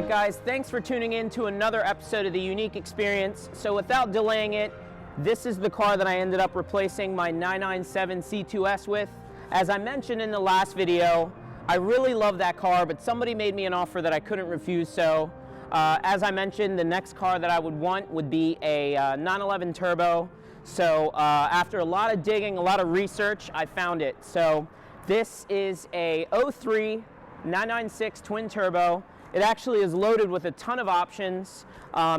Alright guys, thanks for tuning in to another episode of the Unique Experience. So without delaying it, this is the car that I ended up replacing my 997C2S with. As I mentioned in the last video, I really love that car, but somebody made me an offer that I couldn't refuse. So as I mentioned, the next car that I would want would be a 911 Turbo. So after a lot of digging, a lot of research, I found it. So this is a 03 996 twin turbo. It actually is loaded with a ton of options,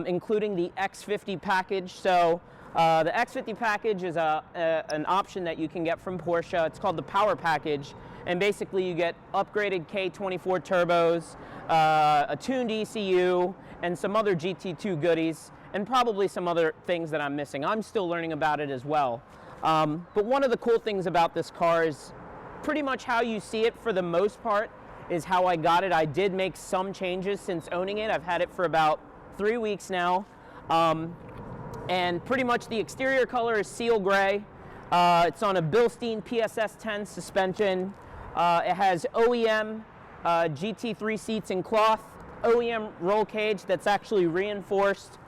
including the X50 package. So the X50 package is an option that you can get from Porsche. It's called the Power Package, and basically you get upgraded K24 turbos, a tuned ECU, and some other GT2 goodies, and probably some other things that I'm missing. I'm still learning about it as well. But one of the cool things about this car is pretty much how you see it for the most part is how I got it. I did make some changes since owning it. I've had it for about 3 weeks now. And pretty much the exterior color is seal gray. It's on a Bilstein PSS10 suspension. It has OEM GT3 seats in cloth, OEM roll cage that's actually reinforced.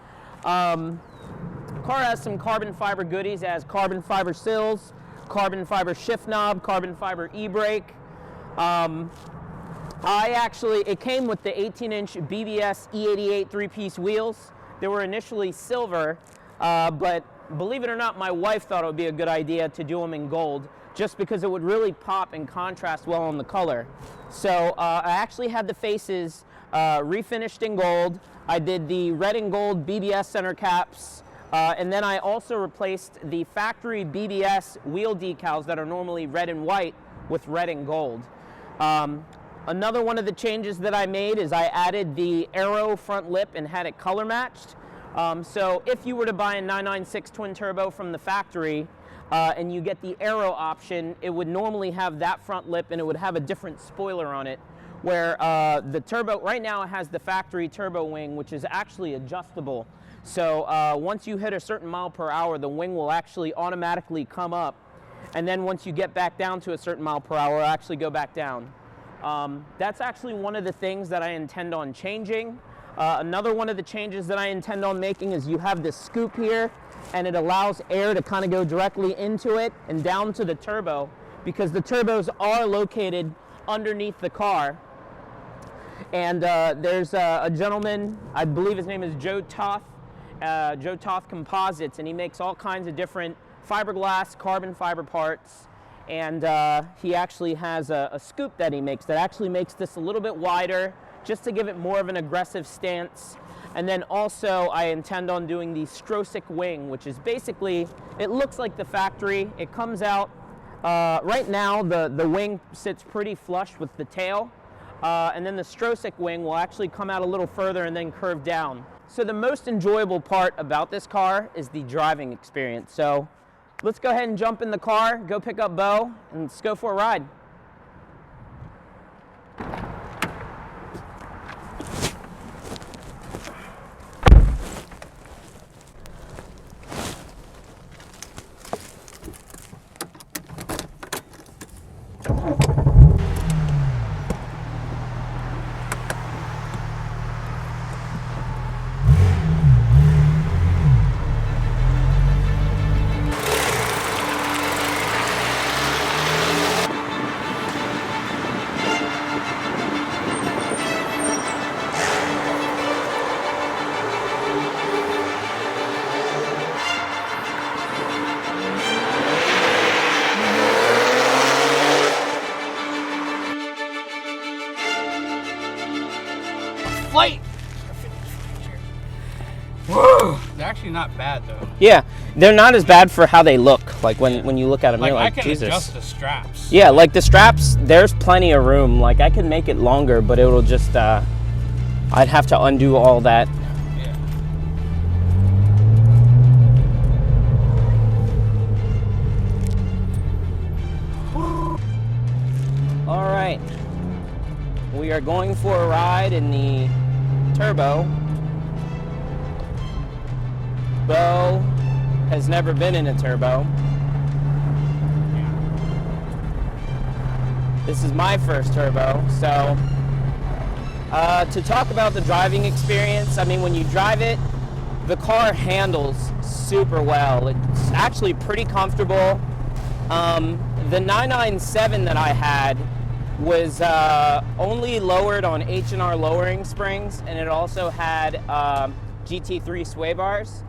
Car has some carbon fiber goodies. It has carbon fiber sills, carbon fiber shift knob, carbon fiber e-brake. It came with the 18-inch BBS E88 three-piece wheels. They were initially silver, but believe it or not, my wife thought it would be a good idea to do them in gold, just because it would really pop and contrast well on the color. So I actually had the faces refinished in gold. I did the red and gold BBS center caps, and then I also replaced the factory BBS wheel decals that are normally red and white with red and gold. Another one of the changes that I made is I added the aero front lip and had it color matched. So if you were to buy a 996 twin turbo from the factory and you get the aero option, it would normally have that front lip and it would have a different spoiler on it. Where the turbo, right now it has the factory turbo wing, which is actually adjustable. So once you hit a certain mile per hour, the wing will actually automatically come up. And then once you get back down to a certain mile per hour, it'll actually go back down. That's actually one of the things that I intend on changing. Another one of the changes that I intend on making is you have this scoop here, and it allows air to kind of go directly into it and down to the turbo, because the turbos are located underneath the car. And there's a gentleman, I believe his name is Joe Toth Composites, and he makes all kinds of different fiberglass, carbon fiber parts. And he actually has a scoop that he makes that actually makes this a little bit wider, just to give it more of an aggressive stance. And then also I intend on doing the Schroth wing, which is basically, it looks like the factory. It comes out, right now the wing sits pretty flush with the tail. And then the Schroth wing will actually come out a little further and then curve down. So the most enjoyable part about this car is the driving experience. So let's go ahead and jump in the car, go pick up Bo, and let's go for a ride. Flight! Whoa! They're actually not bad though. Yeah, they're not as bad for how they look. Like when you look at them, like, you're like, I can Jesus. adjust the straps. Yeah, like the straps, there's plenty of room. Like I can make it longer, but it'll just, I'd have to undo all that. Yeah. All right, we are going for a ride in the Turbo. Bo has never been in a Turbo. This is my first Turbo, so To talk about the driving experience, I mean, when you drive it, the car handles super well. It's actually pretty comfortable. The 997 that I had was only lowered on H&R lowering springs, and it also had GT3 sway bars,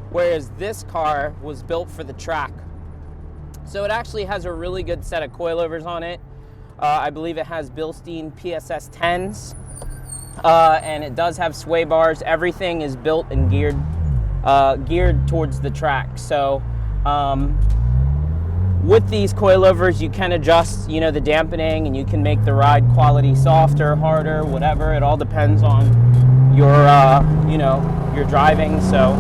whereas this car was built for the track. So it actually has a really good set of coilovers on it. I believe it has Bilstein PSS10s, and it does have sway bars. Everything is built and geared towards the track. So with these coilovers, you can adjust, you know, the dampening, and you can make the ride quality softer, harder, whatever. It all depends on your, you know, your driving. So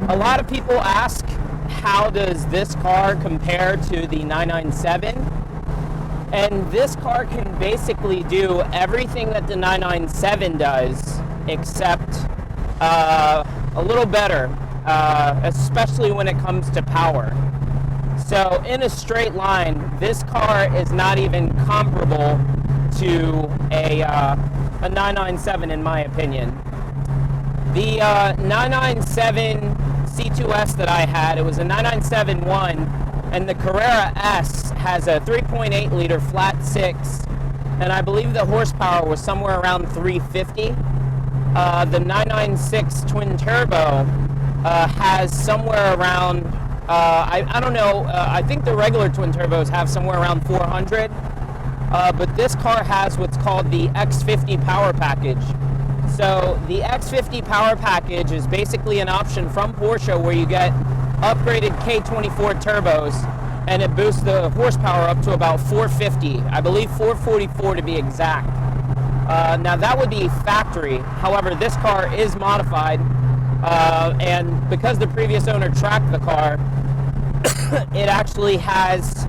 a lot of people ask, how does this car compare to the 997? And this car can basically do everything that the 997 does, except a little better, especially when it comes to power. So in a straight line, this car is not even comparable to a 997 in my opinion. The 997 C2S that I had, it was a 997-1, and the Carrera S has a 3.8 liter flat 6, and I believe the horsepower was somewhere around 350. The 996 twin turbo has somewhere around, I don't know, I think the regular twin turbos have somewhere around 400, but this car has what's called the X50 power package. So the X50 power package is basically an option from Porsche where you get upgraded K24 turbos, and it boosts the horsepower up to about 450, I believe 444 to be exact. Now that would be factory. However, this car is modified, and because the previous owner tracked the car, it actually has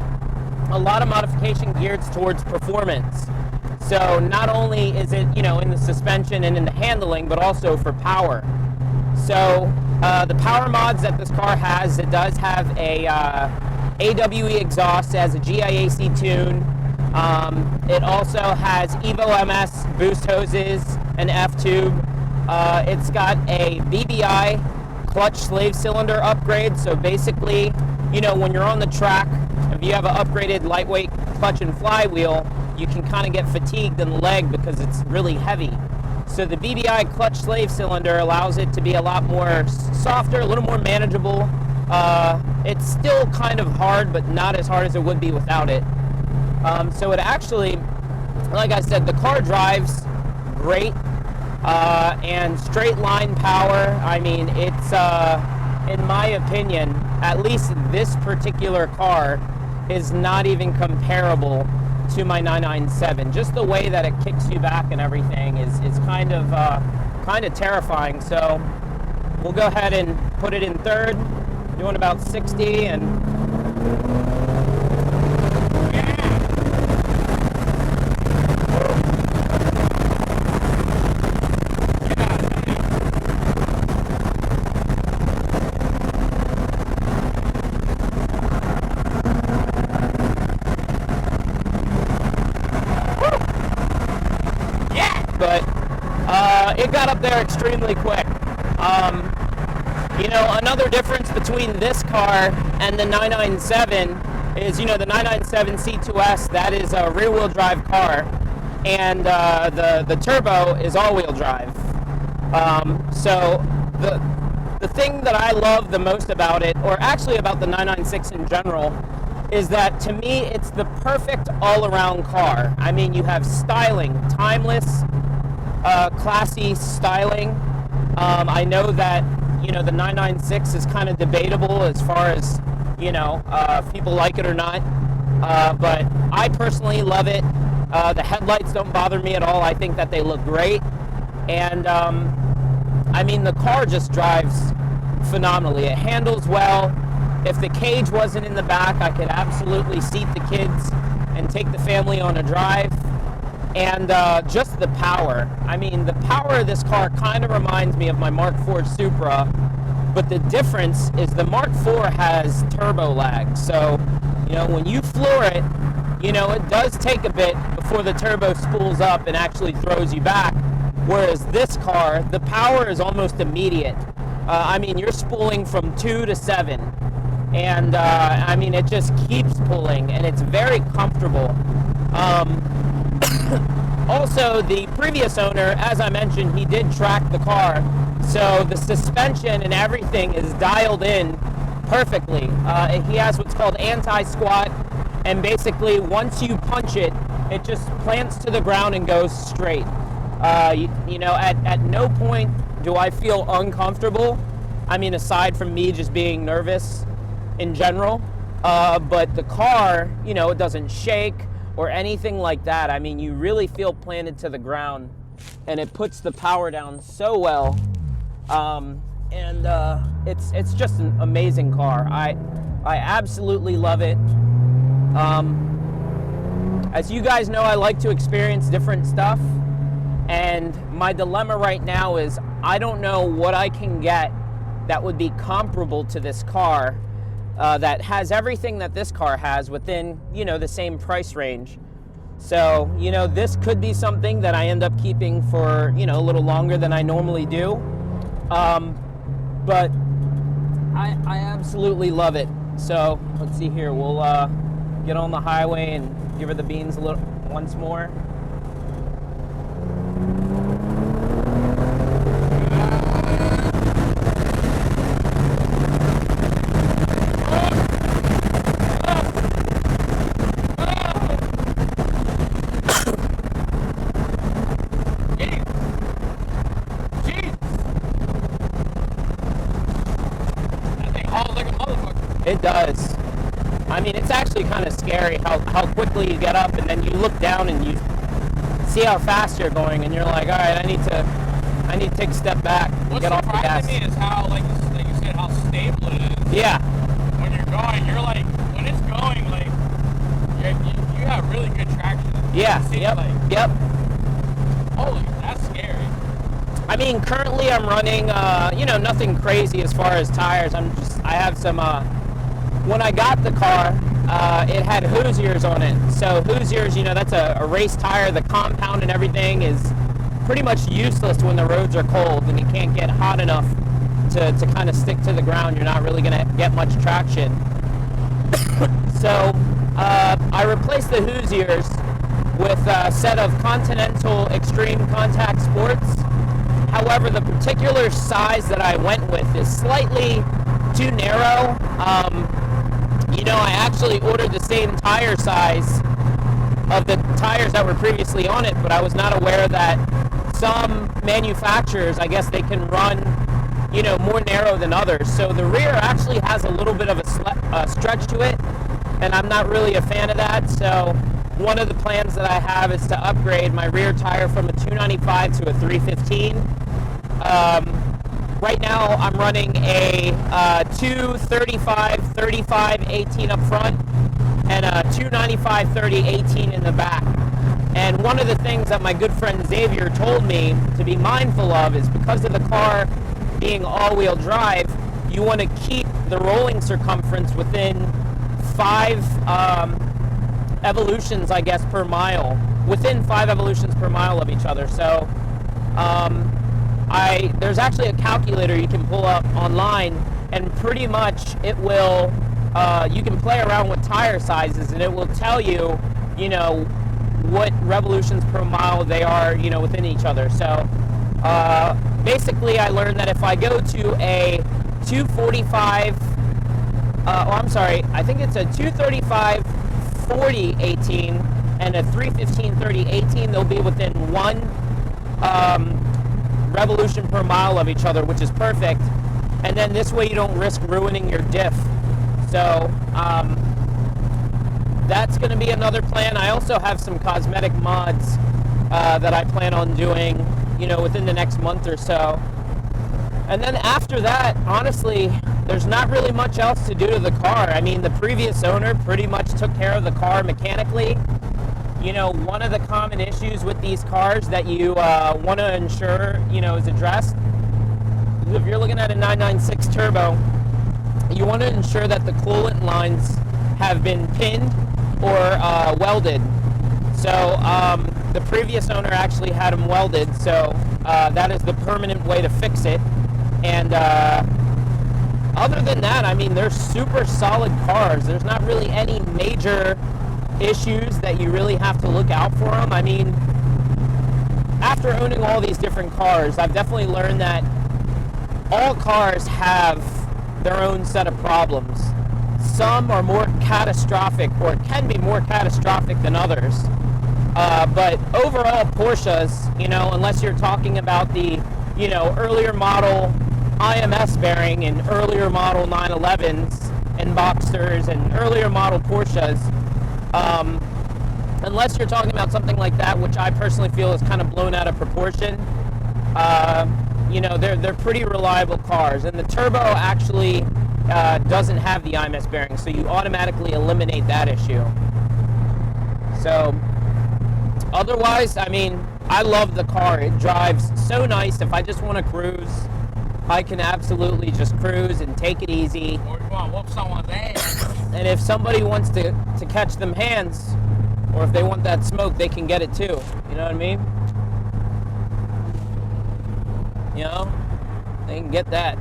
a lot of modification geared towards performance. So not only is it, you know, in the suspension and in the handling, but also for power. So the power mods that this car has, it does have a AWE exhaust, as a GAIC Tune. It also has EVOMS boost hoses, an F-tube. It's got a BBI clutch slave cylinder upgrade. So basically, you know, when you're on the track, if you have an upgraded lightweight clutch and flywheel, you can kind of get fatigued in the leg because it's really heavy. So the BBI clutch slave cylinder allows it to be a lot more softer, a little more manageable. It's still kind of hard, but not as hard as it would be without it. So it actually, like I said, the car drives great, and straight line power. I mean, it's, in my opinion, at least this particular car is not even comparable to my 997. Just the way that it kicks you back and everything is kind of terrifying. So we'll go ahead and put it in third, doing about 60, and it got up there extremely quick. You know, another difference between this car and the 997 is, you know, the 997 C2S, that is a rear-wheel drive car, and the turbo is all-wheel drive. So the thing that I love the most about it, or actually about the 996 in general, is that to me it's the perfect all-around car. I mean, you have styling, timeless, classy styling. I know that, you know, the 996 is kind of debatable as far as, you know, if people like it or not, but I personally love it. The headlights don't bother me at all. I think that they look great, and I mean, the car just drives phenomenally. It handles well. If the cage wasn't in the back, I could absolutely seat the kids and take the family on a drive. And just the power. I mean, the power of this car kind of reminds me of my Mark IV Supra, but the difference is the Mark IV has turbo lag. So, you know, when you floor it, you know, it does take a bit before the turbo spools up and actually throws you back. Whereas this car, the power is almost immediate. I mean, you're spooling from 2 to 7. And I mean, it just keeps pulling, and it's very comfortable. Also, the previous owner, as I mentioned, he did track the car, so the suspension and everything is dialed in perfectly. He has what's called anti-squat, and basically once you punch it, it just plants to the ground and goes straight. You know, at no point do I feel uncomfortable. I mean, aside from me just being nervous in general, but the car, you know, it doesn't shake or anything like that. I mean, you really feel planted to the ground, and it puts the power down so well. It's just an amazing car. I absolutely love it. As you guys know, I like to experience different stuff, and my dilemma right now is I don't know what I can get that would be comparable to this car, that has everything that this car has within, you know, the same price range. So, you know, this could be something that I end up keeping for, you know, a little longer than I normally do. But I absolutely love it. So let's see here. We'll get on the highway and give her the beans a little once more. It does. I mean, it's actually kind of scary how quickly you get up, and then you look down and you see how fast you're going, and you're like, all right, I need to take a step back and get off the gas. What's surprising me is how, like you said, how stable it is. Yeah. When you're going, you're like, when it's going, like, you have really good traction. Yeah. Yep. Like, yep. Holy, that's scary. I mean, currently I'm running, you know, nothing crazy as far as tires. I have some. When I got the car, it had Hoosiers on it. So Hoosiers, you know, that's a race tire. The compound and everything is pretty much useless when the roads are cold and you can't get hot enough to kind of stick to the ground. You're not really going to get much traction. So I replaced the Hoosiers with a set of Continental Extreme Contact Sports. However, the particular size that I went with is slightly too narrow. You know, I actually ordered the same tire size of the tires that were previously on it, but I was not aware that some manufacturers, I guess they can run, you know, more narrow than others. So the rear actually has a little bit of a stretch to it, and I'm not really a fan of that. So one of the plans that I have is to upgrade my rear tire from a 295 to a 315. Right now I'm running a 235 35 18 up front and a 295 30 18 in the back. And one of the things that my good friend Xavier told me to be mindful of is because of the car being all-wheel drive, you want to keep the rolling circumference within 5 evolutions, I guess, per mile, within 5 evolutions per mile of each other. So there's actually a calculator you can pull up online, and pretty much it will, you can play around with tire sizes and it will tell you, you know, what revolutions per mile they are, you know, within each other. So basically I learned that if I go to a 245, I think it's a 235 40 18 and a 315 30 18, they'll be within 1 revolution per mile of each other, which is perfect. And then this way you don't risk ruining your diff. So that's going to be another plan. I also have some cosmetic mods that I plan on doing, you know, within the next month or so. And then after that, honestly, there's not really much else to do to the car. I mean, the previous owner pretty much took care of the car mechanically. You know, one of the common issues with these cars that you want to ensure, you know, is addressed. If you're looking at a 996 turbo, you want to ensure that the coolant lines have been pinned or welded. So the previous owner actually had them welded, so that is the permanent way to fix it. And other than that, I mean, they're super solid cars. There's not really any major issues that you really have to look out for them. I mean, after owning all these different cars, I've definitely learned that all cars have their own set of problems. Some are more catastrophic, or can be more catastrophic than others. But overall, Porsches, you know, unless you're talking about the, you know, earlier model IMS bearing and earlier model 911s and Boxsters and earlier model Porsches, unless you're talking about something like that, which I personally feel is kind of blown out of proportion, you know, they're pretty reliable cars. And the turbo actually doesn't have the IMS bearing, so you automatically eliminate that issue. So otherwise, I mean, I love the car. It drives so nice. If I just want to cruise, I can absolutely just cruise and take it easy. Or you want to whoop someone's ass. And if somebody wants to catch them hands, or if they want that smoke, they can get it too. You know what I mean? You know, they can get that.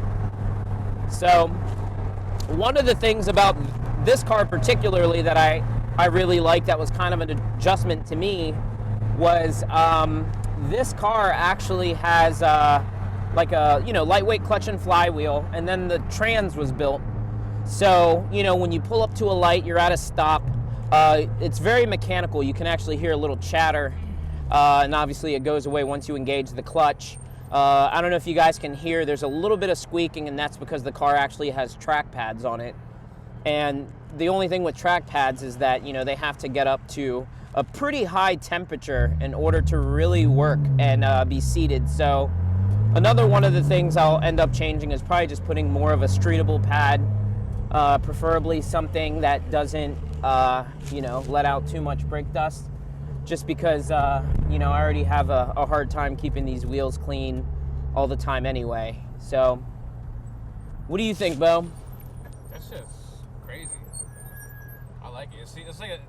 So one of the things about this car particularly that I really liked, that was kind of an adjustment to me, was this car actually has like a, you know, lightweight clutch and flywheel, and then the trans was built. So, you know, when you pull up to a light, you're at a stop, it's very mechanical. You can actually hear a little chatter, and obviously it goes away once you engage the clutch. I don't know if you guys can hear, there's a little bit of squeaking, and that's because the car actually has track pads on it. And the only thing with track pads is that, you know, they have to get up to a pretty high temperature in order to really work and be seated. So another one of the things I'll end up changing is probably just putting more of a streetable pad, preferably something that doesn't, you know, let out too much brake dust, just because, you know, I already have a hard time keeping these wheels clean all the time anyway. So what do you think, Bo? That's just crazy. I like it. It's like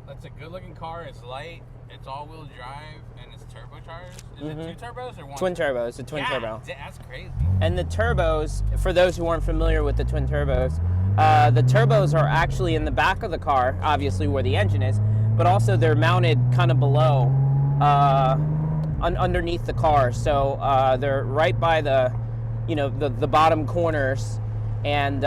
it's a good looking car. It's light. It's all-wheel drive, and it's turbocharged. Is it two turbos or one? Twin turbos, a twin turbo. That's crazy. And the turbos, for those who aren't familiar with the twin turbos, the turbos are actually in the back of the car, obviously where the engine is, but also they're mounted kind of below, underneath the car. So they're right by the, you know, the bottom corners. And,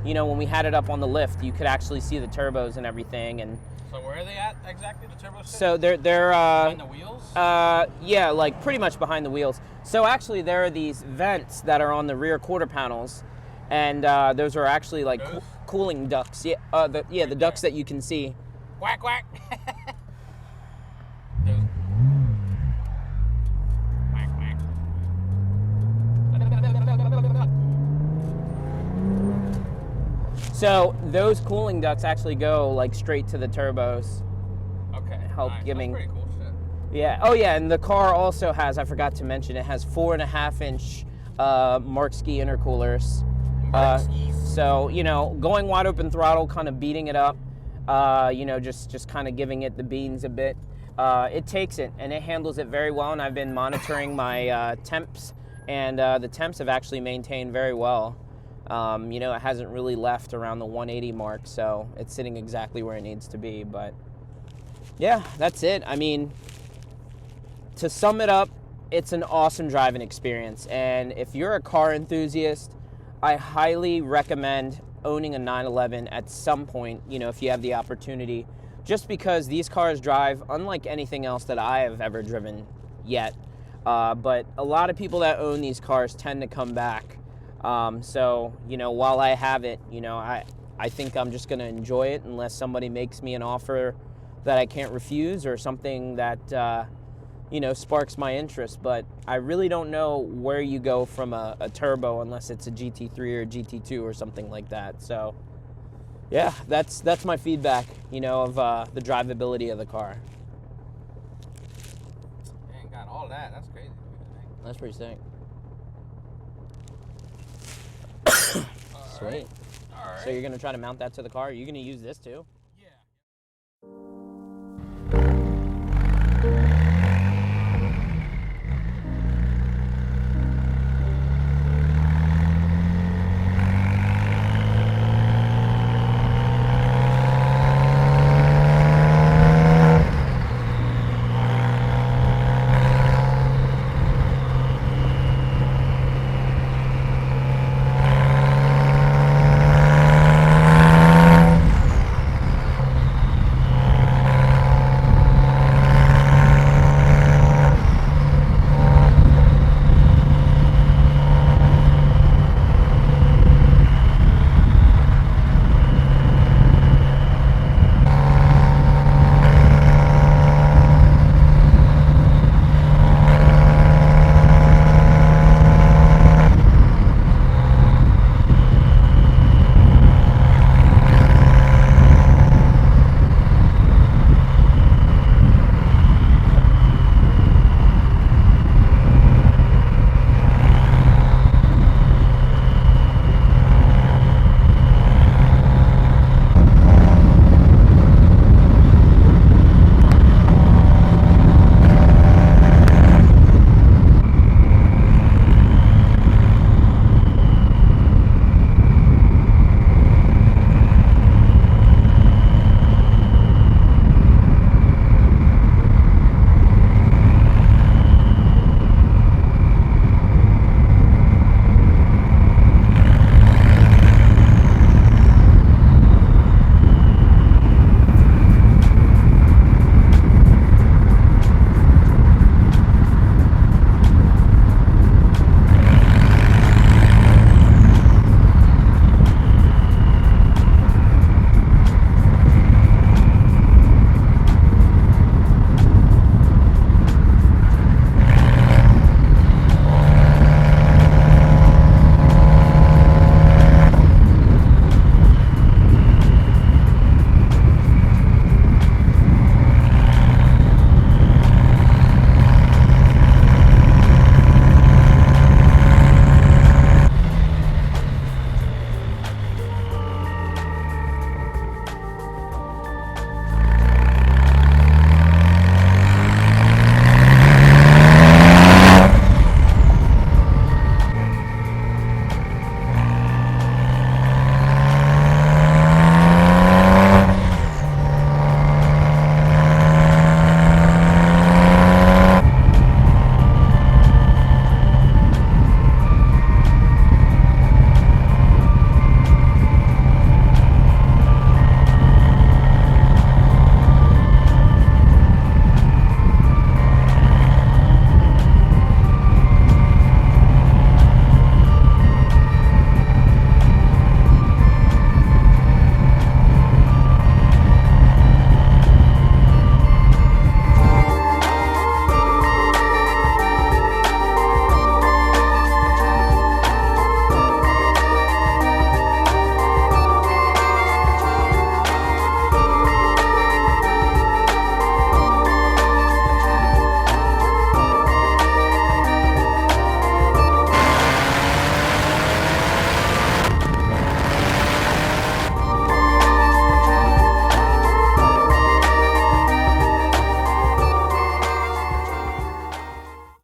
you know, when we had it up on the lift, you could actually see the turbos and everything. And so where are they at exactly, the turbos? So they're behind the wheels? Yeah, like pretty much behind the wheels. So actually there are these vents that are on the rear quarter panels, and those are actually like cooling ducts. Yeah, the ducts that you can see. Quack, quack. Quack, quack. So those cooling ducts actually go like straight to the turbos. Okay. Help nice. giving. That's pretty cool shit. Yeah. Oh yeah, and the car also has, I forgot to mention, it has 4.5-inch Markski intercoolers. So, you know, going wide open throttle, kind of beating it up, you know, just kind of giving it the beans a bit. It takes it, and it handles it very well, and I've been monitoring my temps, and the temps have actually maintained very well. You know, it hasn't really left around the 180 mark, so it's sitting exactly where it needs to be. But yeah, that's it. I mean, to sum it up, it's an awesome driving experience. And if you're a car enthusiast, I highly recommend owning a 911 at some point, you know, if you have the opportunity, just because these cars drive unlike anything else that I have ever driven yet. But a lot of people that own these cars tend to come back. So, you know, while I have it, you know, I think I'm just going to enjoy it unless somebody makes me an offer that I can't refuse, or something that, you know, sparks my interest. But I really don't know where you go from a turbo unless it's a GT3 or a GT2 or something like that. So, yeah, that's my feedback, you know, of the drivability of the car. Dang, got all that. That's crazy. That's pretty sick. Sweet. All right. So you're going to try to mount that to the car? Are you going to use this too?